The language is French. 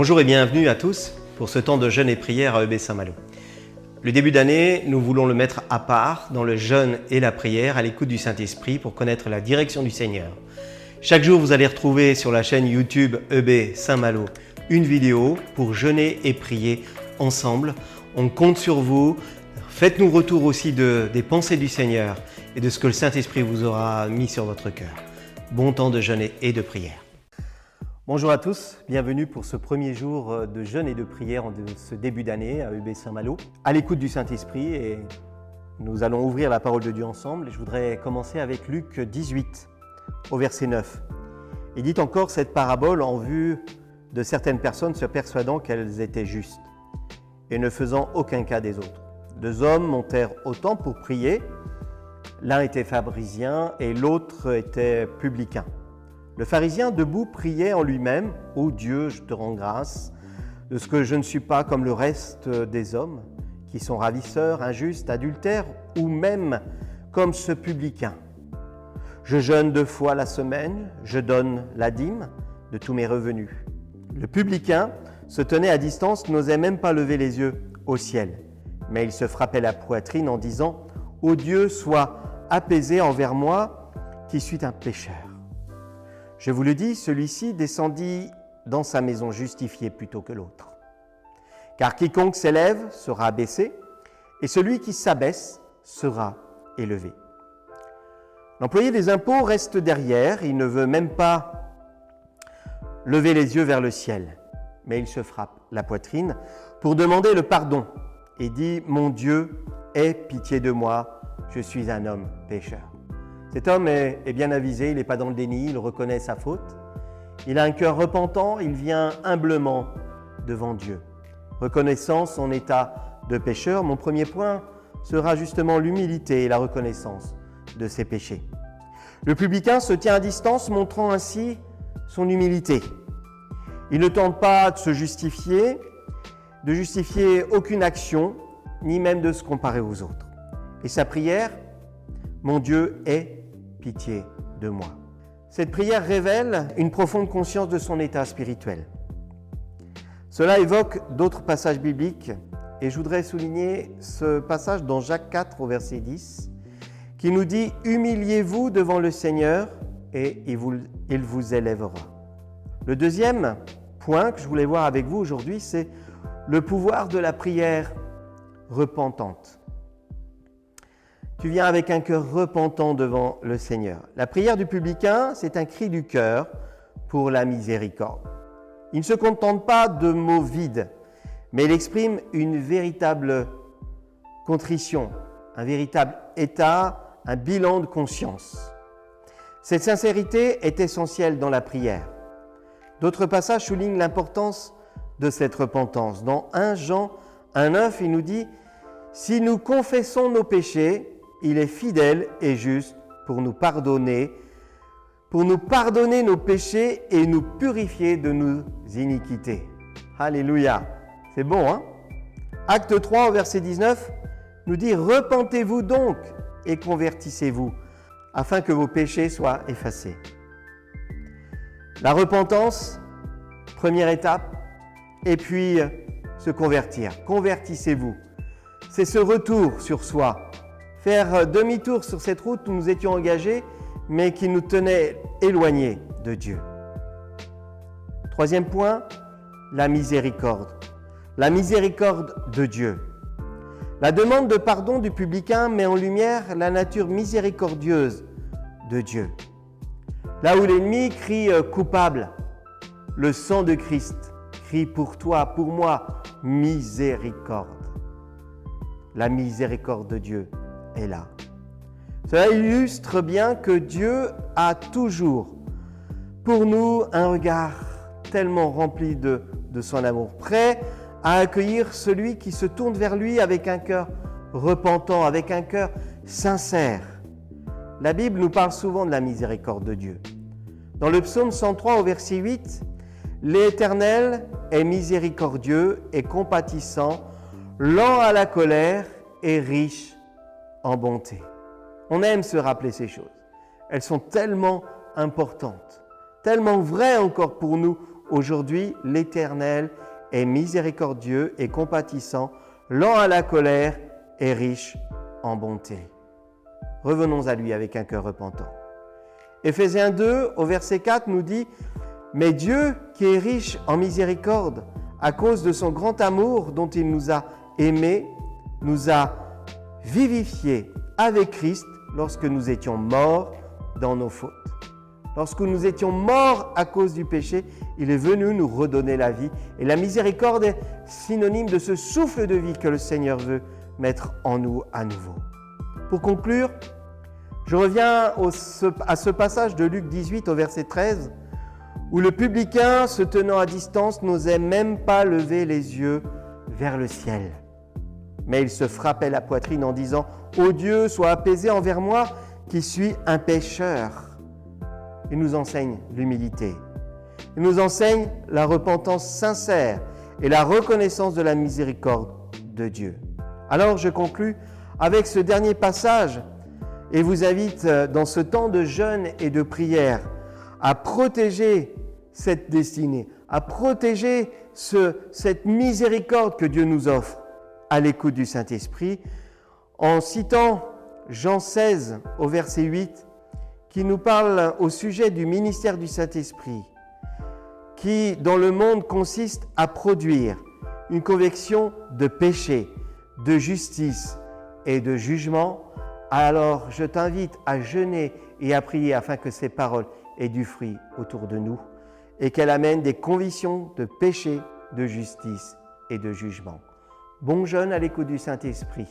Bonjour et bienvenue à tous pour ce temps de jeûne et prière à EB Saint-Malo. Le début d'année, nous voulons le mettre à part dans le jeûne et la prière à l'écoute du Saint-Esprit pour connaître la direction du Seigneur. Chaque jour, vous allez retrouver sur la chaîne YouTube EB Saint-Malo une vidéo pour jeûner et prier ensemble. On compte sur vous. Faites-nous retour aussi des pensées du Seigneur et de ce que le Saint-Esprit vous aura mis sur votre cœur. Bon temps de jeûne et de prière. Bonjour à tous, bienvenue pour ce premier jour de jeûne et de prière de ce début d'année à EB Saint-Malo, à l'écoute du Saint-Esprit, et nous allons ouvrir la parole de Dieu ensemble. Je voudrais commencer avec Luc 18, au verset 9. Il dit encore cette parabole en vue de certaines personnes se persuadant qu'elles étaient justes et ne faisant aucun cas des autres. Deux hommes montèrent au temple pour prier, l'un était pharisien et l'autre était publicain. Le pharisien, debout, priait en lui-même « Ô Dieu, je te rends grâce de ce que je ne suis pas comme le reste des hommes, qui sont ravisseurs, injustes, adultères, ou même comme ce publicain. Je jeûne 2 fois la semaine, je donne la dîme de tous mes revenus. » Le publicain se tenait à distance, n'osait même pas lever les yeux au ciel, mais il se frappait la poitrine en disant « Ô Dieu, sois apaisé envers moi, qui suis un pécheur. » Je vous le dis, celui-ci descendit dans sa maison justifié plutôt que l'autre. Car quiconque s'élève sera abaissé, et celui qui s'abaisse sera élevé. L'employé des impôts reste derrière, il ne veut même pas lever les yeux vers le ciel, mais il se frappe la poitrine pour demander le pardon et dit « Mon Dieu, aie pitié de moi, je suis un homme pécheur. » Cet homme est bien avisé, il n'est pas dans le déni, il reconnaît sa faute. Il a un cœur repentant, il vient humblement devant Dieu. Reconnaissant son état de pécheur, mon premier point sera justement l'humilité et la reconnaissance de ses péchés. Le publicain se tient à distance, montrant ainsi son humilité. Il ne tente pas de se justifier, aucune action, ni même de se comparer aux autres. Et sa prière, « Mon Dieu, aie pitié de moi ». Cette prière révèle une profonde conscience de son état spirituel. Cela évoque d'autres passages bibliques et je voudrais souligner ce passage dans Jacques 4 au verset 10 qui nous dit « Humiliez-vous devant le Seigneur et il vous élèvera ». Le deuxième point que je voulais voir avec vous aujourd'hui, c'est le pouvoir de la prière repentante. Tu viens avec un cœur repentant devant le Seigneur. La prière du publicain, c'est un cri du cœur pour la miséricorde. Il ne se contente pas de mots vides, mais il exprime une véritable contrition, un véritable état, un bilan de conscience. Cette sincérité est essentielle dans la prière. D'autres passages soulignent l'importance de cette repentance. Dans 1 Jean 1,9, il nous dit « Si nous confessons nos péchés, il est fidèle et juste pour nous pardonner nos péchés et nous purifier de nos iniquités. » Alléluia, c'est bon, hein? Acte 3 au verset 19 nous dit « Repentez-vous donc et convertissez-vous, afin que vos péchés soient effacés. » La repentance, première étape, et puis se convertir. Convertissez-vous. C'est ce retour sur soi, faire demi-tour sur cette route où nous étions engagés, mais qui nous tenait éloignés de Dieu. Troisième point, la miséricorde. La miséricorde de Dieu. La demande de pardon du publicain met en lumière la nature miséricordieuse de Dieu. Là où l'ennemi crie coupable, le sang de Christ crie pour toi, pour moi, miséricorde. La miséricorde de Dieu est là. Cela illustre bien que Dieu a toujours pour nous un regard tellement rempli de son amour, prêt à accueillir celui qui se tourne vers lui avec un cœur repentant, avec un cœur sincère. La Bible nous parle souvent de la miséricorde de Dieu. Dans le psaume 103 au verset 8, « L'Éternel est miséricordieux et compatissant, lent à la colère et riche en bonté. » On aime se rappeler ces choses. Elles sont tellement importantes, tellement vraies encore pour nous aujourd'hui, l'Éternel est miséricordieux et compatissant, lent à la colère et riche en bonté. Revenons à lui avec un cœur repentant. Éphésiens 2, au verset 4, nous dit « Mais Dieu, qui est riche en miséricorde, à cause de son grand amour dont il nous a aimés, nous a vivifiés avec Christ lorsque nous étions morts dans nos fautes. » Lorsque nous étions morts à cause du péché, il est venu nous redonner la vie. Et la miséricorde est synonyme de ce souffle de vie que le Seigneur veut mettre en nous à nouveau. Pour conclure, je reviens à ce passage de Luc 18 au verset 13, où le publicain, se tenant à distance, n'osait même pas lever les yeux vers le ciel. Mais il se frappait la poitrine en disant « Ô Dieu, sois apaisé envers moi, qui suis un pécheur ». Il nous enseigne l'humilité. Il nous enseigne la repentance sincère et la reconnaissance de la miséricorde de Dieu. Alors je conclus avec ce dernier passage et vous invite dans ce temps de jeûne et de prière à protéger cette destinée, à protéger cette miséricorde que Dieu nous offre à l'écoute du Saint-Esprit, en citant Jean 16 au verset 8, qui nous parle au sujet du ministère du Saint-Esprit, qui dans le monde consiste à produire une conviction de péché, de justice et de jugement. Alors je t'invite à jeûner et à prier afin que ces paroles aient du fruit autour de nous et qu'elles amènent des convictions de péché, de justice et de jugement. Bon jeûne à l'écoute du Saint-Esprit.